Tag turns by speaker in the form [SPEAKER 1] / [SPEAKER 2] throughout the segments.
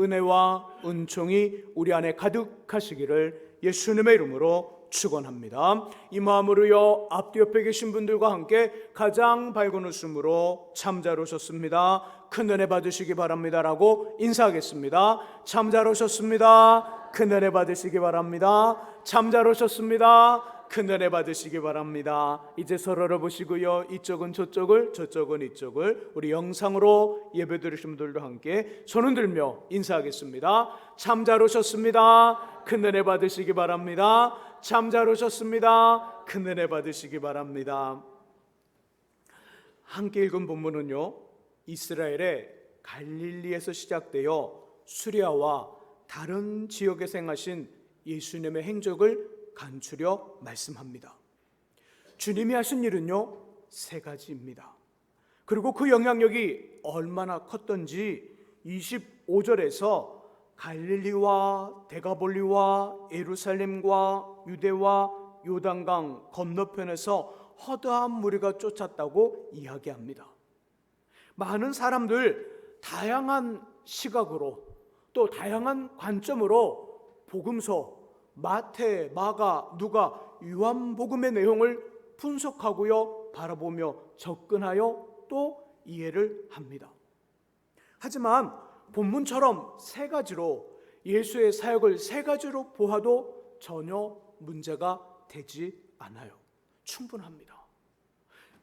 [SPEAKER 1] 은혜와 은총이 우리 안에 가득하시기를 예수님의 이름으로 축원합니다. 이 마음으로요, 앞뒤 옆에 계신 분들과 함께 가장 밝은 웃음으로 참 잘 오셨습니다, 큰 은혜 받으시기 바랍니다라고 인사하겠습니다. 참 잘 오셨습니다, 큰 은혜 받으시기 바랍니다. 참 잘 오셨습니다, 큰 은혜 받으시기 바랍니다. 이제 서로를 보시고요, 이쪽은 저쪽을, 저쪽은 이쪽을, 우리 영상으로 예배 드리신 분들도 함께 손을 들며 인사하겠습니다. 참 잘 오셨습니다, 큰 은혜 받으시기 바랍니다. 참 잘 오셨습니다, 큰 은혜 받으시기 바랍니다. 함께 읽은 본문은요, 이스라엘의 갈릴리에서 시작되어 수리아와 다른 지역에서 행하신 예수님의 행적을 간추려 말씀합니다. 주님이 하신 일은요, 세 가지입니다. 그리고 그 영향력이 얼마나 컸던지 25절에서 갈릴리와 데가볼리와 예루살렘과 유대와 요단강 건너편에서 허다한 무리가 쫓았다고 이야기합니다. 많은 사람들, 다양한 시각으로 또 다양한 관점으로 복음서 마태, 마가, 누가, 요한복음의 내용을 분석하고요, 바라보며 접근하여 또 이해를 합니다. 하지만 본문처럼 세 가지로, 예수의 사역을 세 가지로 보아도 전혀 문제가 되지 않아요. 충분합니다.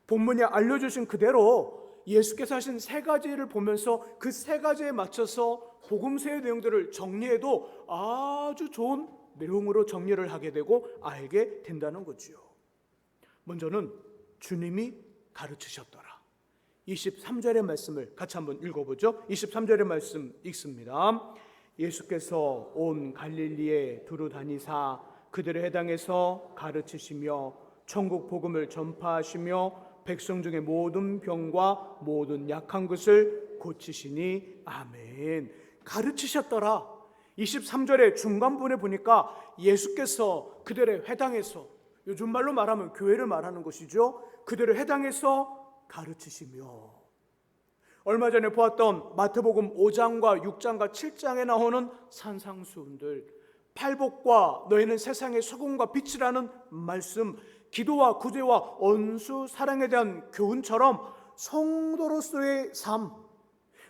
[SPEAKER 1] 본문이 알려주신 그대로 예수께서 하신 세 가지를 보면서 그 세 가지에 맞춰서 복음서의 내용들을 정리해도 아주 좋은 내용으로 정리를 하게 되고 알게 된다는 거지요. 먼저는 주님이 가르치셨더라. 23절의 말씀을 같이 한번 읽어보죠. 23절의 말씀 읽습니다. 예수께서 온 갈릴리에 두루 다니사 그들의 해당에서 가르치시며 천국 복음을 전파하시며 백성 중에 모든 병과 모든 약한 것을 고치시니 아멘. 가르치셨더라. 23절의 중간부분에 보니까 예수께서 그들의 회당에서, 요즘 말로 말하면 교회를 말하는 것이죠, 그들의 회당에서 가르치시며, 얼마 전에 보았던 마태복음 5장과 6장과 7장에 나오는 산상수훈들, 팔복과 너희는 세상의 소금과 빛이라는 말씀, 기도와 구제와 언수 사랑에 대한 교훈처럼 성도로서의 삶,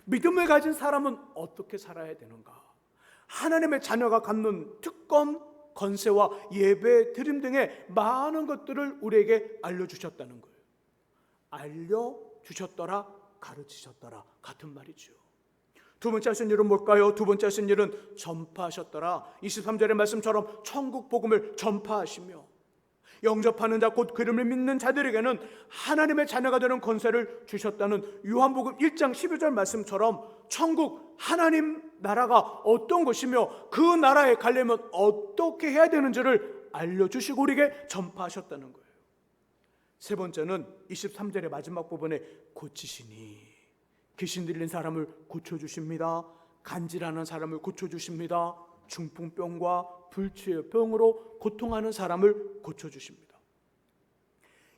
[SPEAKER 1] 믿음을 가진 사람은 어떻게 살아야 되는가, 하나님의 자녀가 갖는 특권, 권세와 예배, 드림 등의 많은 것들을 우리에게 알려주셨다는 거예요. 알려주셨더라, 가르치셨더라, 같은 말이죠. 두 번째 하신 일은 뭘까요? 두 번째 하신 일은 전파하셨더라. 23절의 말씀처럼 천국 복음을 전파하시며 영접하는 자, 곧 그름을 믿는 자들에게는 하나님의 자녀가 되는 권세를 주셨다는 요한복음 1장 12절 말씀처럼 천국, 하나님 나라가 어떤 것이며 그 나라에 가려면 어떻게 해야 되는지를 알려주시고 우리에게 전파하셨다는 거예요. 세 번째는 23절의 마지막 부분에 고치시니, 귀신 들린 사람을 고쳐주십니다. 간질하는 사람을 고쳐주십니다. 중풍병과 불치의 병으로 고통하는 사람을 고쳐주십니다.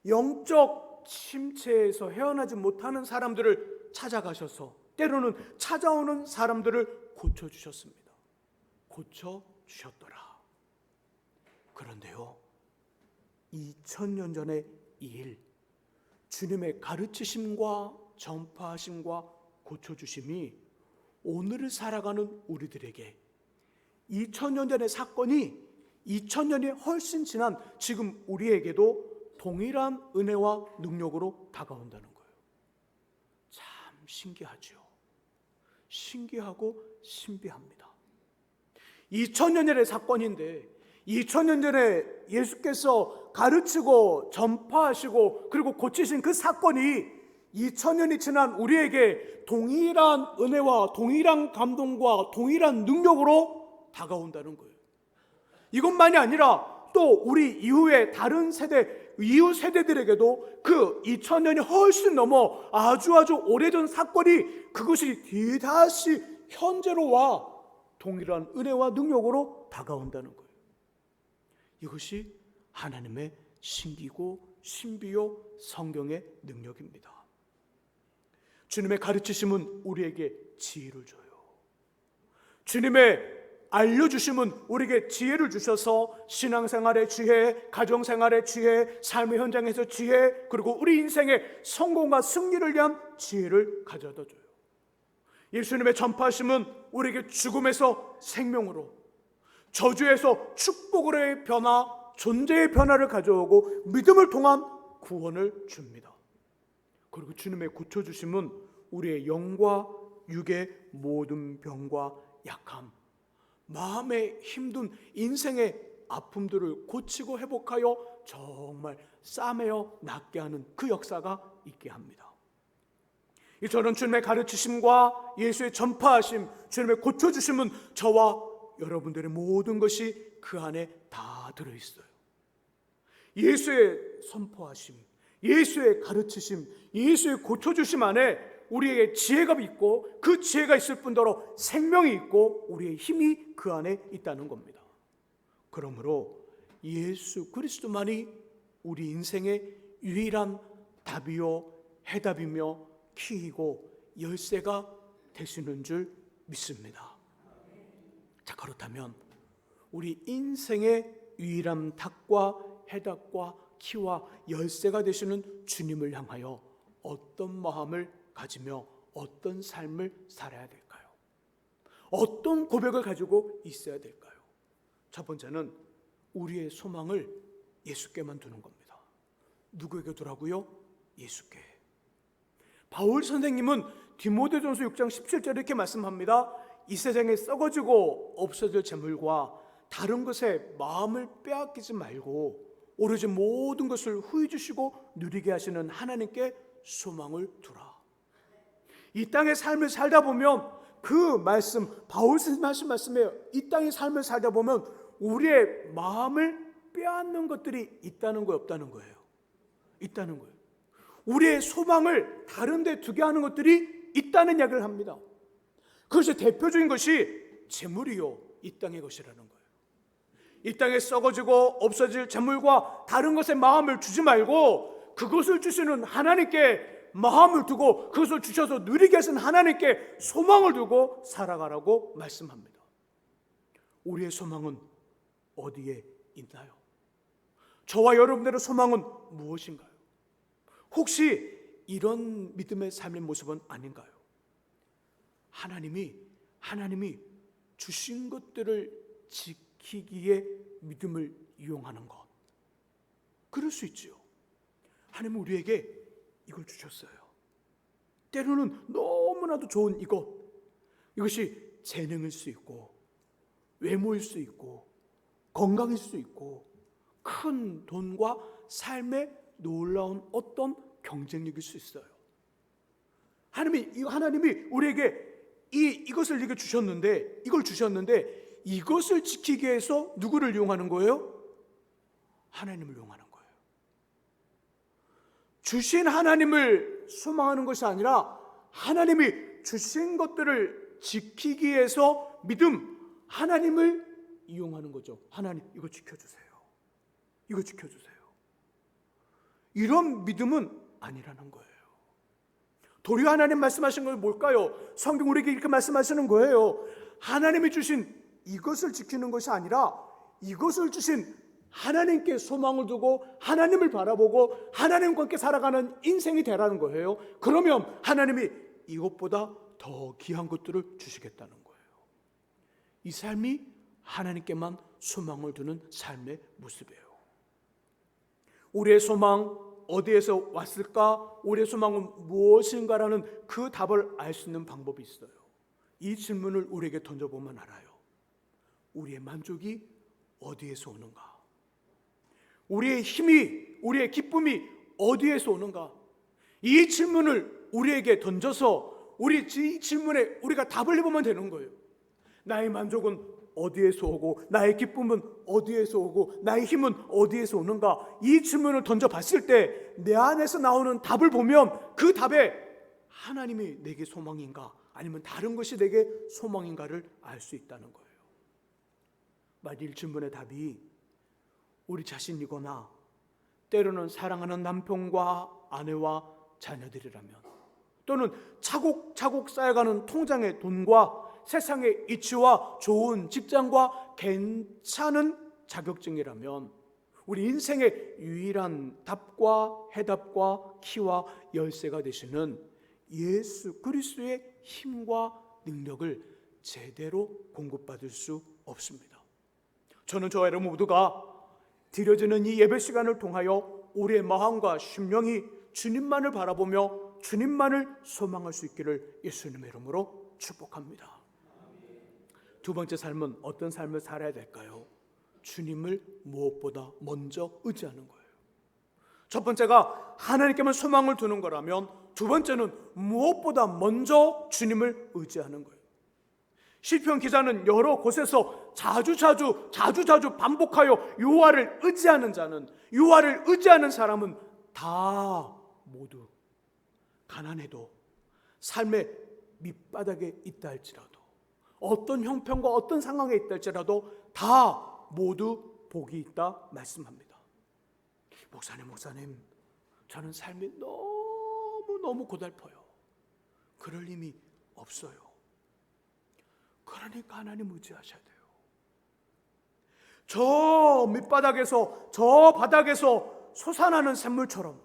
[SPEAKER 1] 영적 침체에서 헤어나지 못하는 사람들을 찾아가셔서 때로는 찾아오는 사람들을 고쳐주셨습니다. 고쳐주셨더라. 그런데요, 2000년 전의 이 일, 주님의 가르치심과 전파하심과 고쳐주심이 오늘을 살아가는 우리들에게 2000년 전의 사건이 2000년이 훨씬 지난 지금 우리에게도 동일한 은혜와 능력으로 다가온다는 거예요. 참 신기하죠. 신기하고 신비합니다. 2000년 전의 사건인데 2000년 전에 예수께서 가르치고 전파하시고 그리고 고치신 그 사건이 2000년이 지난 우리에게 동일한 은혜와 동일한 감동과 동일한 능력으로 다가온다는 거예요. 이것만이 아니라 또 우리 이후에 다른 세대, 이후 세대들에게도 그 2000년이 훨씬 넘어 아주 오래전 사건이 그것이 뒤다시 현재로 와 동일한 은혜와 능력으로 다가온다는 거예요. 이것이 하나님의 신기고 신비요 성경의 능력입니다. 주님의 가르치심은 우리에게 지혜를 줘요. 주님의 알려주심은 우리에게 지혜를 주셔서 신앙생활의 지혜, 가정생활의 지혜, 삶의 현장에서 지혜, 그리고 우리 인생의 성공과 승리를 위한 지혜를 가져다 줘요. 예수님의 전파하심은 우리에게 죽음에서 생명으로, 저주에서 축복으로의 변화, 존재의 변화를 가져오고 믿음을 통한 구원을 줍니다. 그리고 주님의 고쳐주심은 우리의 영과 육의 모든 병과 약함, 마음의 힘든 인생의 아픔들을 고치고 회복하여 정말 싸매어 낫게 하는 그 역사가 있게 합니다. 저는 주님의 가르치심과 예수의 전파하심, 주님의 고쳐주심은 저와 여러분들의 모든 것이 그 안에 다 들어있어요. 예수의 선포하심, 예수의 가르치심, 예수의 고쳐주심 안에 우리에게 지혜가 있고 그 지혜가 있을 뿐더러 생명이 있고 우리의 힘이 그 안에 있다는 겁니다. 그러므로 예수 그리스도만이 우리 인생의 유일한 답이요 해답이며 키이고 열쇠가 되시는 줄 믿습니다. 자, 그렇다면 우리 인생의 유일한 답과 해답과 키와 열쇠가 되시는 주님을 향하여 어떤 마음을 가지며 어떤 삶을 살아야 될까요? 어떤 고백을 가지고 있어야 될까요? 첫 번째는 우리의 소망을 예수께만 두는 겁니다. 누구에게 두라고요? 예수께. 바울 선생님은 디모데전서 6장 17절에 이렇게 말씀합니다. 이 세상에 썩어지고 없어질 재물과 다른 것에 마음을 빼앗기지 말고 오로지 모든 것을 후히 주시고 누리게 하시는 하나님께 소망을 두라. 이 땅의 삶을 살다 보면 그 말씀, 바울 선생님 말씀이에요. 이 땅의 삶을 살다 보면 우리의 마음을 빼앗는 것들이 있다는 거예요, 없다는 거예요? 있다는 거예요. 우리의 소망을 다른 데 두게 하는 것들이 있다는 이야기를 합니다. 그것이 대표적인 것이 재물이요, 이 땅의 것이라는 거예요. 이 땅에 썩어지고 없어질 재물과 다른 것에 마음을 주지 말고 그것을 주시는 하나님께 마음을 두고 그것을 주셔서 누리게 하신 하나님께 소망을 두고 살아가라고 말씀합니다. 우리의 소망은 어디에 있나요? 저와 여러분들의 소망은 무엇인가요? 혹시 이런 믿음의 삶의 모습은 아닌가요? 하나님이 주신 것들을 지키기에 믿음을 이용하는 것. 그럴 수 있지요. 하나님은 우리에게 이걸 주셨어요. 때로는 너무나도 좋은 이것이 재능일 수 있고 외모일 수 있고 건강일 수 있고 큰 돈과 삶의 놀라운 어떤 경쟁력일 수 있어요. 하나님이 우리에게 이것을 이렇게 주셨는데 이것을 지키기 위해서 누구를 이용하는 거예요? 하나님을 이용하는 거예요. 주신 하나님을 소망하는 것이 아니라 하나님이 주신 것들을 지키기 위해서 하나님을 이용하는 거죠. 하나님, 이거 지켜주세요. 이거 지켜주세요. 이런 믿음은 아니라는 거예요. 도리어 하나님 말씀하신 건 뭘까요? 성경 우리에게 이렇게 말씀하시는 거예요. 하나님이 주신 이것을 지키는 것이 아니라 이것을 주신 하나님께 소망을 두고 하나님을 바라보고 하나님과 함께 살아가는 인생이 되라는 거예요. 그러면 하나님이 이것보다 더 귀한 것들을 주시겠다는 거예요. 이 삶이 하나님께만 소망을 두는 삶의 모습이에요. 우리의 소망 어디에서 왔을까? 우리의 소망은 무엇인가라는 그 답을 알 수 있는 방법이 있어요. 이 질문을 우리에게 던져보면 알아요. 우리의 만족이 어디에서 오는가? 우리의 힘이, 우리의 기쁨이 어디에서 오는가? 이 질문을 우리에게 던져서 이 질문에 우리가 답을 해보면 되는 거예요. 나의 만족은 어디에서 오고 나의 기쁨은 어디에서 오고 나의 힘은 어디에서 오는가? 이 질문을 던져봤을 때 내 안에서 나오는 답을 보면 그 답에 하나님이 내게 소망인가 아니면 다른 것이 내게 소망인가를 알 수 있다는 거예요. 만일 질문의 답이 우리 자신이거나 때로는 사랑하는 남편과 아내와 자녀들이라면 또는 차곡차곡 쌓여가는 통장의 돈과 세상의 이치와 좋은 직장과 괜찮은 자격증이라면 우리 인생의 유일한 답과 해답과 키와 열쇠가 되시는 예수 그리스도의 힘과 능력을 제대로 공급받을 수 없습니다. 저는 저와 여러분 모두가 드려지는 이 예배 시간을 통하여 우리의 마음과 심령이 주님만을 바라보며 주님만을 소망할 수 있기를 예수님의 이름으로 축복합니다. 두 번째 삶은 어떤 삶을 살아야 될까요? 주님을 무엇보다 먼저 의지하는 거예요. 첫 번째가 하나님께만 소망을 두는 거라면 두 번째는 무엇보다 먼저 주님을 의지하는 거예요. 시편 기자는 여러 곳에서 자주 반복하여 여호와를 의지하는 자는, 여호와를 의지하는 사람은 다 모두 가난해도 삶의 밑바닥에 있다 할지라도, 어떤 형편과 어떤 상황에 있다 할지라도 다 모두 복이 있다 말씀합니다. 목사님, 저는 삶이 너무 고달퍼요. 그럴 힘이 없어요. 그러니까 하나님 의지하셔야 돼요. 저 밑바닥에서, 저 바닥에서 솟아나는 샘물처럼,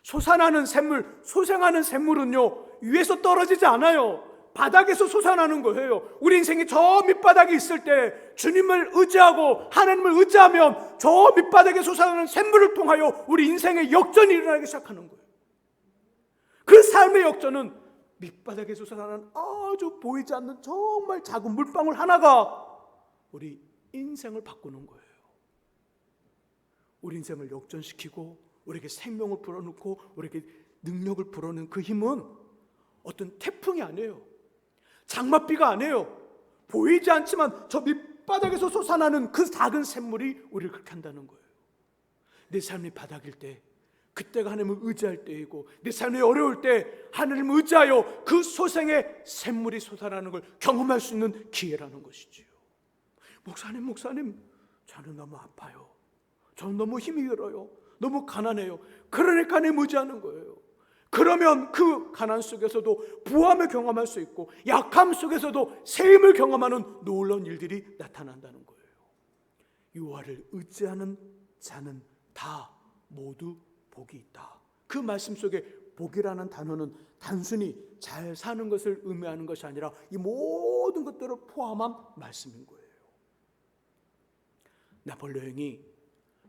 [SPEAKER 1] 솟아나는 샘물, 소생하는 샘물은요 위에서 떨어지지 않아요. 바닥에서 솟아나는 거예요. 우리 인생이 저 밑바닥에 있을 때 주님을 의지하고 하나님을 의지하면 저 밑바닥에 솟아나는 샘물을 통하여 우리 인생의 역전이 일어나기 시작하는 거예요. 그 삶의 역전은 밑바닥에 솟아나는 아주 보이지 않는 정말 작은 물방울 하나가 우리 인생을 바꾸는 거예요. 우리 인생을 역전시키고 우리에게 생명을 불어넣고 우리에게 능력을 불어넣는 그 힘은 어떤 태풍이 아니에요. 장맛비가 아니에요. 보이지 않지만 저 밑바닥에서 솟아나는 그 작은 샘물이 우리를 그렇게 한다는 거예요. 내 삶이 바닥일 때, 그때가 하나님을 의지할 때이고, 내 삶이 어려울 때 하나님을 의지하여 그 소생의 샘물이 솟아나는 걸 경험할 수 있는 기회라는 것이지요. 목사님, 저는 너무 아파요. 저는 너무 힘이 들어요. 너무 가난해요. 그러니까 하나님 의지하는 거예요. 그러면 그 가난 속에서도 부함을 경험할 수 있고 약함 속에서도 새 힘을 경험하는 놀라운 일들이 나타난다는 거예요. 여호와를 의지하는 자는 다 모두 복이 있다. 그 말씀 속에 복이라는 단어는 단순히 잘 사는 것을 의미하는 것이 아니라 이 모든 것들을 포함한 말씀인 거예요. 나폴레옹이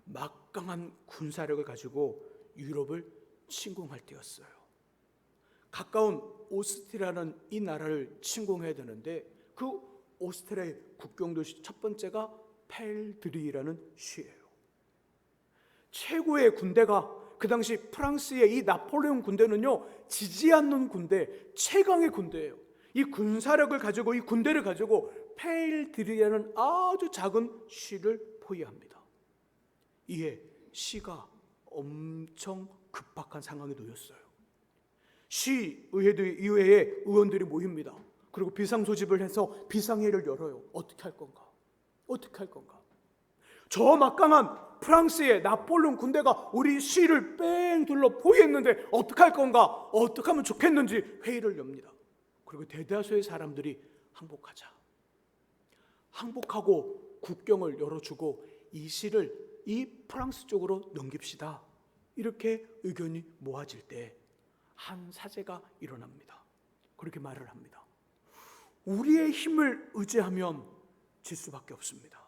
[SPEAKER 1] 막강한 군사력을 가지고 유럽을 침공할 때였어요. 가까운 오스트리아라는 이 나라를 침공해야 되는데 그 오스트리아의 국경도시 첫 번째가 펠드리라는 시예요. 최고의 군대가 그 당시 프랑스의 이 나폴레옹 군대는요 지지 않는 군대, 최강의 군대예요. 이 군사력을 가지고 이 군대를 가지고 펠드리라는 아주 작은 시를 포위합니다. 이에 시가 엄청 급박한 상황에 놓였어요. 시의회의 의원들이 모입니다. 그리고 비상소집을 해서 비상회의를 열어요. 어떻게 할 건가? 저 막강한 프랑스의 나폴레옹 군대가 우리 시를 뺑 둘러 포위했는데 어떻게 할 건가? 어떻게 하면 좋겠는지 회의를 엽니다. 그리고 대다수의 사람들이 항복하고 국경을 열어주고 이 시를 이 프랑스 쪽으로 넘깁시다. 이렇게 의견이 모아질 때 한 사제가 일어납니다. 그렇게 말을 합니다. 우리의 힘을 의지하면 질 수밖에 없습니다.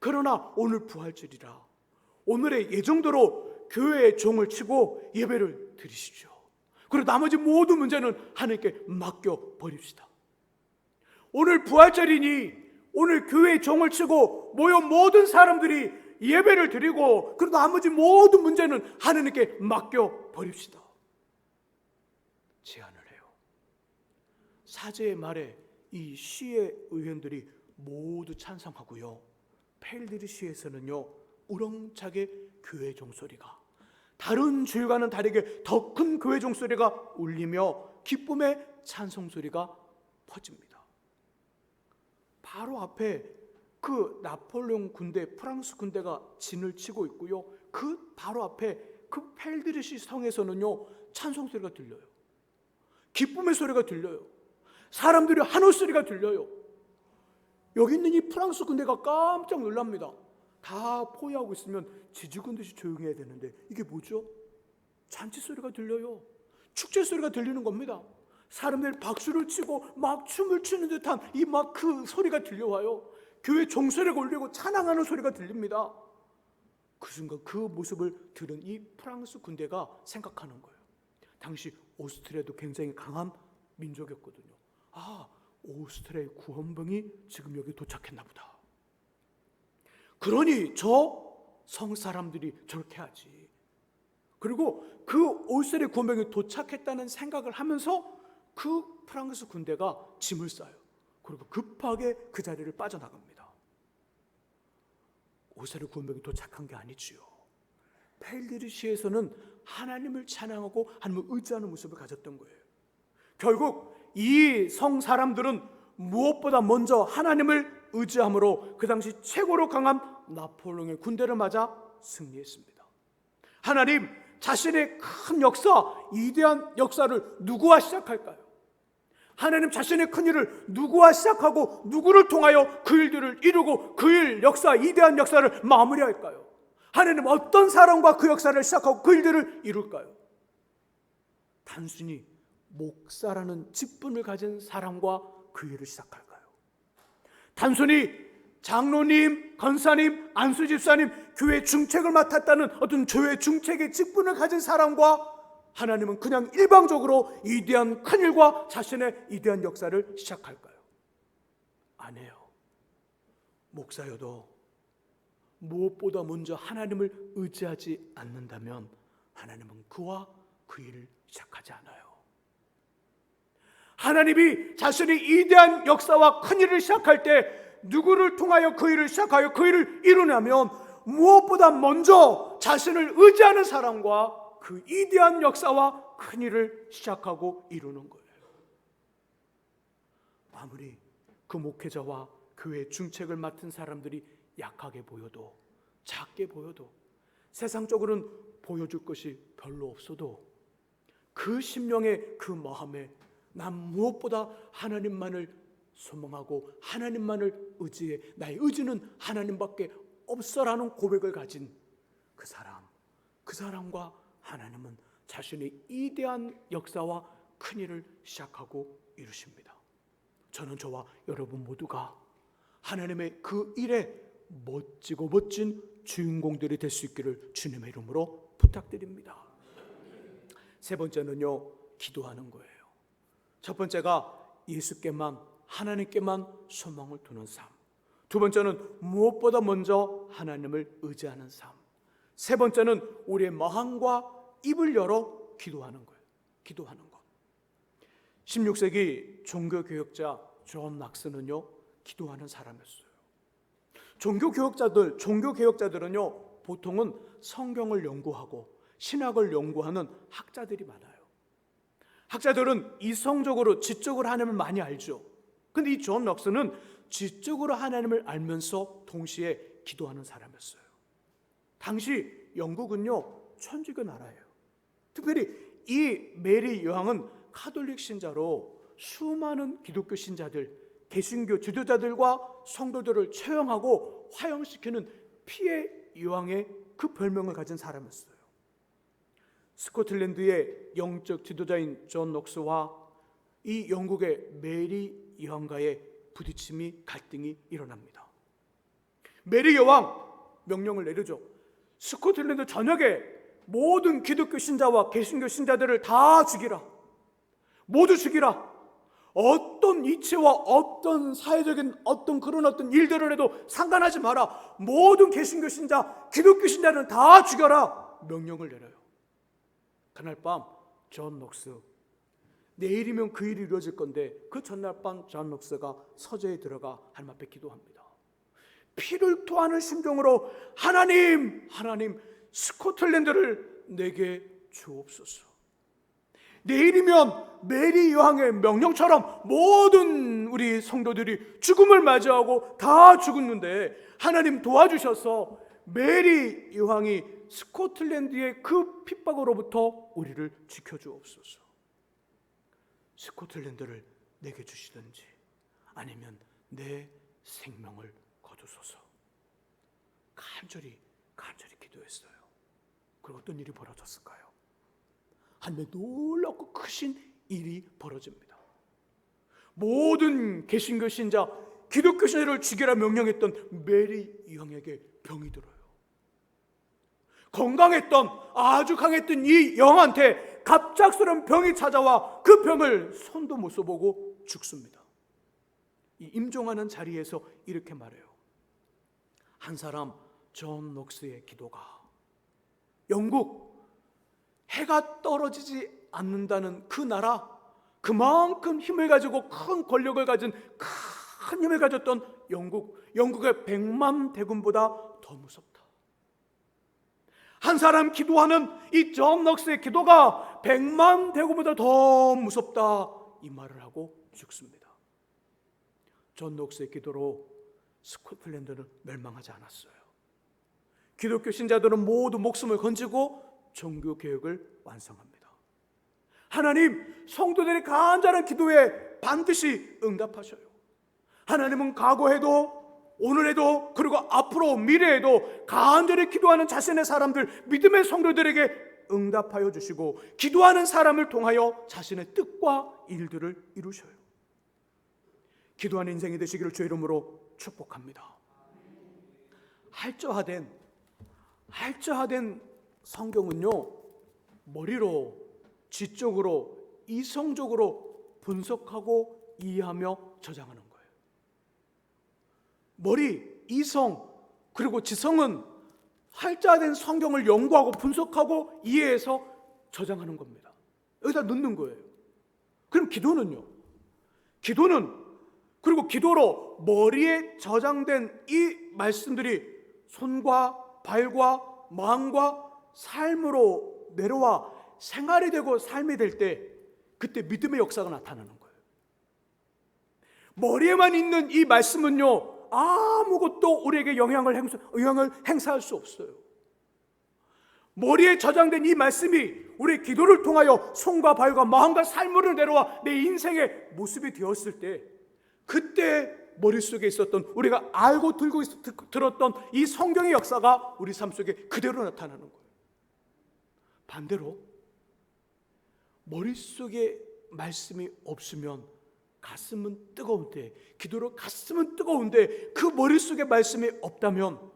[SPEAKER 1] 그러나 오늘 부활절이라 오늘의 예정대로 교회의 종을 치고 예배를 드리십시오. 그리고 나머지 모든 문제는 하나님께 맡겨버립시다. 오늘 부활절이니 오늘 교회의 종을 치고 모여 모든 사람들이 예배를 드리고 그리고 나머지 모든 문제는 하나님께 맡겨버립시다. 제안을 해요. 사제의 말에 이 시의 의원들이 모두 찬성하고요. 펠드리 시에서는요 우렁차게 교회 종소리가 다른 주일과는 다르게 더 큰 교회 종소리가 울리며 기쁨의 찬송소리가 퍼집니다. 바로 앞에 그 나폴레옹 군대, 프랑스 군대가 진을 치고 있고요. 그 바로 앞에 그 펠드리시 성에서는요 찬송소리가 들려요. 기쁨의 소리가 들려요. 사람들이 한호 소리가 들려요. 여기 있는 이 프랑스 군대가 깜짝 놀랍니다. 다 포위하고 있으면 지죽은 듯이 조용해야 되는데 이게 뭐죠? 잔치 소리가 들려요. 축제 소리가 들리는 겁니다. 사람들이 박수를 치고 막 춤을 추는 듯한 이 막 그 소리가 들려와요. 교회 종소리가 울리고 찬양하는 소리가 들립니다. 그 순간 그 모습을 들은 이 프랑스 군대가 생각하는 거예요. 당시 오스트리아도 굉장히 강한 민족이었거든요. 아, 오스트리아의 구원병이 지금 여기 도착했나 보다. 그러니 저 성 사람들이 저렇게 하지. 그리고 그 오스트리아 구원병이 도착했다는 생각을 하면서 그 프랑스 군대가 짐을 싸요. 그리고 급하게 그 자리를 빠져나갑니다. 오스트리아 구원병이 도착한 게 아니지요. 펠리르시에서는 하나님을 찬양하고 하나님을 의지하는 모습을 가졌던 거예요. 결국 이 성 사람들은 무엇보다 먼저 하나님을 의지함으로 그 당시 최고로 강한 나폴레옹의 군대를 맞아 승리했습니다. 하나님 자신의 큰 역사, 위대한 역사를 누구와 시작할까요? 하나님 자신의 큰 일을 누구와 시작하고 누구를 통하여 그 일들을 이루고 그 일, 역사, 위대한 역사를 마무리할까요? 하나님 어떤 사람과 그 역사를 시작하고 그 일들을 이룰까요? 단순히 목사라는 직분을 가진 사람과 그 일을 시작할까요? 단순히 장로님, 권사님, 안수집사님, 교회 중책을 맡았다는 어떤 교회 중책의 직분을 가진 사람과 하나님은 그냥 일방적으로 위대한 큰일과 자신의 위대한 역사를 시작할까요? 아니에요. 목사여도 무엇보다 먼저 하나님을 의지하지 않는다면 하나님은 그와 그 일을 시작하지 않아요. 하나님이 자신의 위대한 역사와 큰 일을 시작할 때 누구를 통하여 그 일을 시작하여 그 일을 이루냐면 무엇보다 먼저 자신을 의지하는 사람과 그 위대한 역사와 큰 일을 시작하고 이루는 거예요. 아무리 그 목회자와 교회 중책을 맡은 사람들이 약하게 보여도, 작게 보여도, 세상적으로는 보여줄 것이 별로 없어도 그 심령의 그 마음에 난 무엇보다 하나님만을 소망하고 하나님만을 의지해, 나의 의지는 하나님밖에 없어라는 고백을 가진 그 사람과 하나님은 자신의 위대한 역사와 큰 일을 시작하고 이루십니다. 저는 저와 여러분 모두가 하나님의 그 일에 멋지고 멋진 주인공들이 될 수 있기를 주님의 이름으로 부탁드립니다. 세 번째는요, 기도하는 거예요. 첫 번째가 예수께만, 하나님께만 소망을 두는 삶. 두 번째는 무엇보다 먼저 하나님을 의지하는 삶. 세 번째는 우리의 마음과 입을 열어 기도하는 거예요. 기도하는 것. 16세기 종교개혁자 존 락스는요, 기도하는 사람이었어요. 종교개혁자들은요, 보통은 성경을 연구하고 신학을 연구하는 학자들이 많아요. 학자들은 이성적으로, 지적으로 하나님을 많이 알죠. 근데 이 존 락스는 지적으로 하나님을 알면서 동시에 기도하는 사람이었어요. 당시 영국은요, 천주교 나라예요. 특별히 이 메리 여왕은 카톨릭 신자로 수많은 기독교 신자들, 개신교 지도자들과 성도들을 처형하고 화형시키는 피해 여왕의 그 별명을 가진 사람이었어요. 스코틀랜드의 영적 지도자인 존 녹스와 이 영국의 메리 여왕과의 부딪힘이, 갈등이 일어납니다. 메리 여왕 명령을 내리죠. 스코틀랜드 전역에 모든 기독교 신자와 개신교 신자들을 다 죽이라. 모두 죽이라. 어떤 이치와 어떤 사회적인 어떤 그런 어떤 일들을 해도 상관하지 마라. 모든 개신교 신자, 기독교 신자는 다 죽여라. 명령을 내려요. 그날 밤 존 녹스, 내일이면 그 일이 이루어질 건데 그 전날 밤 존 녹스가 서재에 들어가 하나님 앞에 기도합니다. 피를 토하는 심정으로 하나님 스코틀랜드를 내게 주옵소서. 내일이면 메리 여왕의 명령처럼 모든 우리 성도들이 죽음을 맞이하고 다 죽었는데 하나님 도와주셔서 메리 여왕이 스코틀랜드의 그 핍박으로부터 우리를 지켜주옵소서. 스코틀랜드를 내게 주시든지 아니면 내 생명을 거두소서. 간절히 기도했어요. 그리고 어떤 일이 벌어졌을까요? 한데 놀랍고 크신 일이 벌어집니다. 모든 개신교 신자, 기독교 신자를 죽이라 명령했던 메리 영에게 병이 들어요. 건강했던, 아주 강했던 이 영한테 갑작스러운 병이 찾아와 그 병을 손도 못 써보고 죽습니다. 이 임종하는 자리에서 이렇게 말해요. 한 사람, 존 녹스의 기도가 영국 해가 떨어지지 않는다는 그 나라, 그만큼 힘을 가지고 큰 권력을 가진 큰 힘을 가졌던 영국의 100만 대군보다 더 무섭다. 한 사람 기도하는 이 존 녹스의 기도가 100만 대군보다 더 무섭다, 이 말을 하고 죽습니다. 존 녹스의 기도로 스코틀랜드는 멸망하지 않았어요. 기독교 신자들은 모두 목숨을 건지고 종교 개혁을 완성합니다. 하나님, 성도들의 간절한 기도에 반드시 응답하셔요. 하나님은 과거에도 오늘에도 그리고 앞으로 미래에도 간절히 기도하는 자신의 사람들, 믿음의 성도들에게 응답하여 주시고 기도하는 사람을 통하여 자신의 뜻과 일들을 이루셔요. 기도하는 인생이 되시기를 주의 이름으로 축복합니다. 할저하된 성경은요, 머리로 지적으로 이성적으로 분석하고 이해하며 저장하는 거예요. 머리, 이성, 그리고 지성은 할자된 성경을 연구하고 분석하고 이해해서 저장하는 겁니다. 여기다 넣는 거예요. 그럼 기도는요? 그리고 기도로 머리에 저장된 이 말씀들이 손과 발과 마음과 삶으로 내려와 생활이 되고 삶이 될 때, 그때 믿음의 역사가 나타나는 거예요. 머리에만 있는 이 말씀은요, 아무것도 우리에게 영향을 행사할 수 없어요. 머리에 저장된 이 말씀이 우리의 기도를 통하여 손과 발과 마음과 삶으로 내려와 내 인생의 모습이 되었을 때, 그때 머릿속에 있었던, 우리가 알고 들었던 이 성경의 역사가 우리 삶 속에 그대로 나타나는 거예요. 반대로 머릿속에 말씀이 없으면 가슴은 뜨거운데, 기도로 가슴은 뜨거운데 그 머릿속에 말씀이 없다면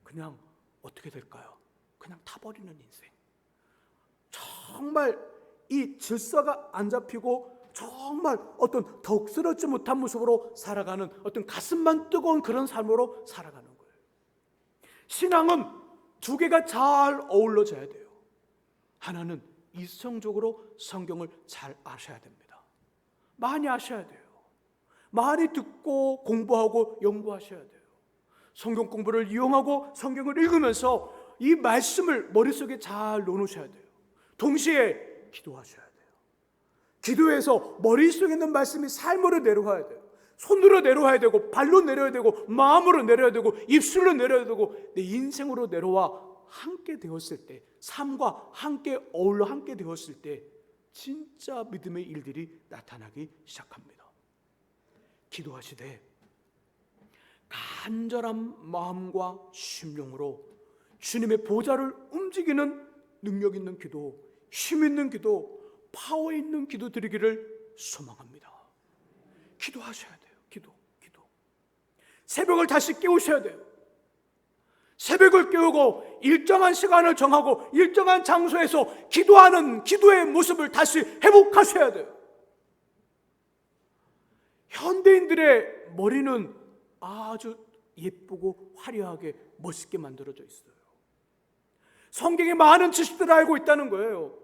[SPEAKER 1] 그냥 어떻게 될까요? 그냥 타버리는 인생. 정말 이 질서가 안 잡히고 정말 어떤 덕스럽지 못한 모습으로 살아가는, 어떤 가슴만 뜨거운 그런 삶으로 살아가는 거예요. 신앙은 두 개가 잘 어우러져야 돼요. 하나는 이성적으로 성경을 잘 아셔야 됩니다. 많이 아셔야 돼요. 많이 듣고 공부하고 연구하셔야 돼요. 성경 공부를 이용하고 성경을 읽으면서 이 말씀을 머릿속에 잘 넣어놓으셔야 돼요. 동시에 기도하셔야 돼요. 기도해서 머릿속에 있는 말씀이 삶으로 내려와야 돼요. 손으로 내려와야 되고, 발로 내려야 되고, 마음으로 내려야 되고, 입술로 내려야 되고, 내 인생으로 내려와 함께 되었을 때, 삶과 함께 어울러 함께 되었을 때 진짜 믿음의 일들이 나타나기 시작합니다. 기도하시되 간절한 마음과 심령으로 주님의 보좌를 움직이는 능력 있는 기도, 힘 있는 기도, 파워 있는 기도 드리기를 소망합니다. 기도하셔야 돼요. 기도. 새벽을 다시 깨우셔야 돼요. 새벽을 깨우고 일정한 시간을 정하고 일정한 장소에서 기도하는 기도의 모습을 다시 회복하셔야 돼요. 현대인들의 머리는 아주 예쁘고 화려하게 멋있게 만들어져 있어요. 성경에 많은 지식들을 알고 있다는 거예요.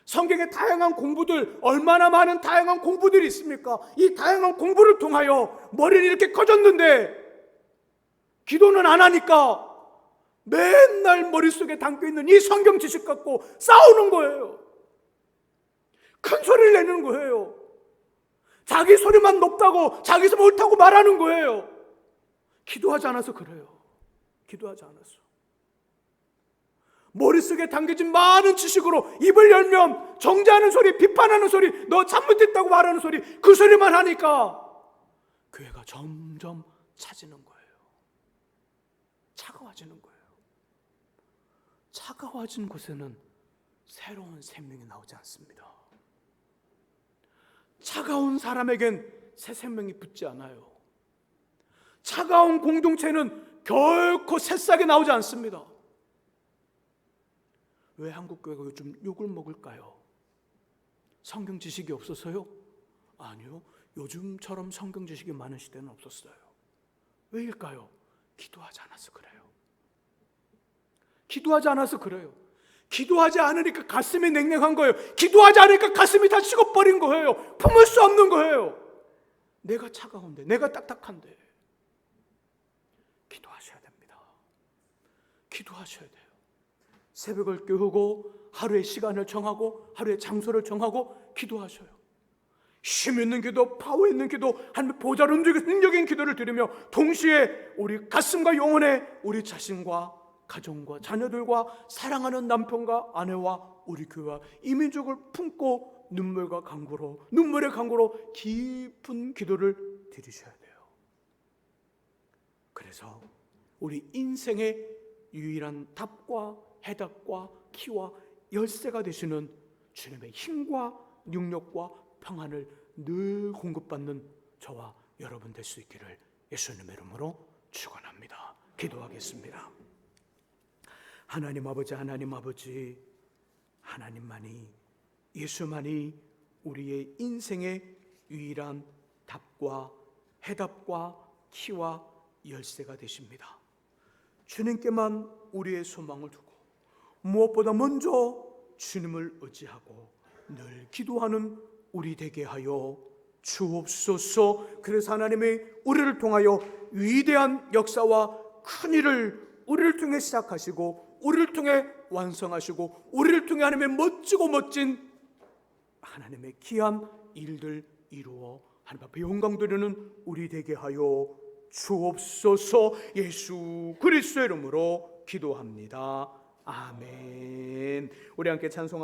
[SPEAKER 1] 성경의 다양한 공부들, 얼마나 많은 다양한 공부들이 있습니까? 이 다양한 공부를 통하여 머리는 이렇게 커졌는데 기도는 안 하니까 맨날 머릿속에 담겨있는 이 성경 지식 갖고 싸우는 거예요. 큰 소리를 내는 거예요. 자기 소리만 높다고, 자기 소리 옳다고 말하는 거예요. 기도하지 않아서 그래요. 기도하지 않았어. 머릿속에 담겨진 많은 지식으로 입을 열면 정죄하는 소리, 비판하는 소리, 너 잘못했다고 말하는 소리, 그 소리만 하니까 교회가 점점 차지는 거예요. 차가워지는 거예요. 차가워진 곳에는 새로운 생명이 나오지 않습니다. 차가운 사람에겐 새 생명이 붙지 않아요. 차가운 공동체는 결코 새싹이 나오지 않습니다. 왜 한국 교회가 요즘 욕을 먹을까요? 성경 지식이 없어서요? 아니요. 요즘처럼 성경 지식이 많은 시대는 없었어요. 왜일까요? 기도하지 않아서 그래요. 기도하지 않아서 그래요. 기도하지 않으니까 가슴이 냉랭한 거예요. 기도하지 않으니까 가슴이 다 식어버린 거예요. 품을 수 없는 거예요. 내가 차가운데, 내가 딱딱한데. 기도하셔야 됩니다. 기도하셔야 돼요. 새벽을 깨우고 하루의 시간을 정하고 하루의 장소를 정하고 기도하셔요. 힘 있는 기도, 파워 있는 기도, 하나님의 보좌를 움직이는 능력인 기도를 드리며 동시에 우리 가슴과 영혼에 우리 자신과 가정과 자녀들과 사랑하는 남편과 아내와 우리 교회와 이민족을 품고 눈물의 강구로 깊은 기도를 드리셔야 돼요. 그래서 우리 인생의 유일한 답과 해답과 키와 열쇠가 되시는 주님의 힘과 능력과 평안을 늘 공급받는 저와 여러분 될 수 있기를 예수님의 이름으로 축원합니다. 기도하겠습니다. 하나님 아버지, 하나님만이, 예수만이 우리의 인생의 유일한 답과 해답과 키와 열쇠가 되십니다. 주님께만 우리의 소망을 두고 무엇보다 먼저 주님을 의지하고 늘 기도하는 우리 되게 하여 주옵소서. 그래서 하나님이 우리를 통하여 위대한 역사와 큰 일을 우리를 통해 시작하시고 우리를 통해 완성하시고 우리를 통해 하나님의 멋지고 멋진 하나님의 귀한 일들 이루어 하나님 앞에 영광 드리는 우리 되게 하여 주옵소서. 예수 그리스도의 이름으로 기도합니다. 아멘. 우리 함께 찬송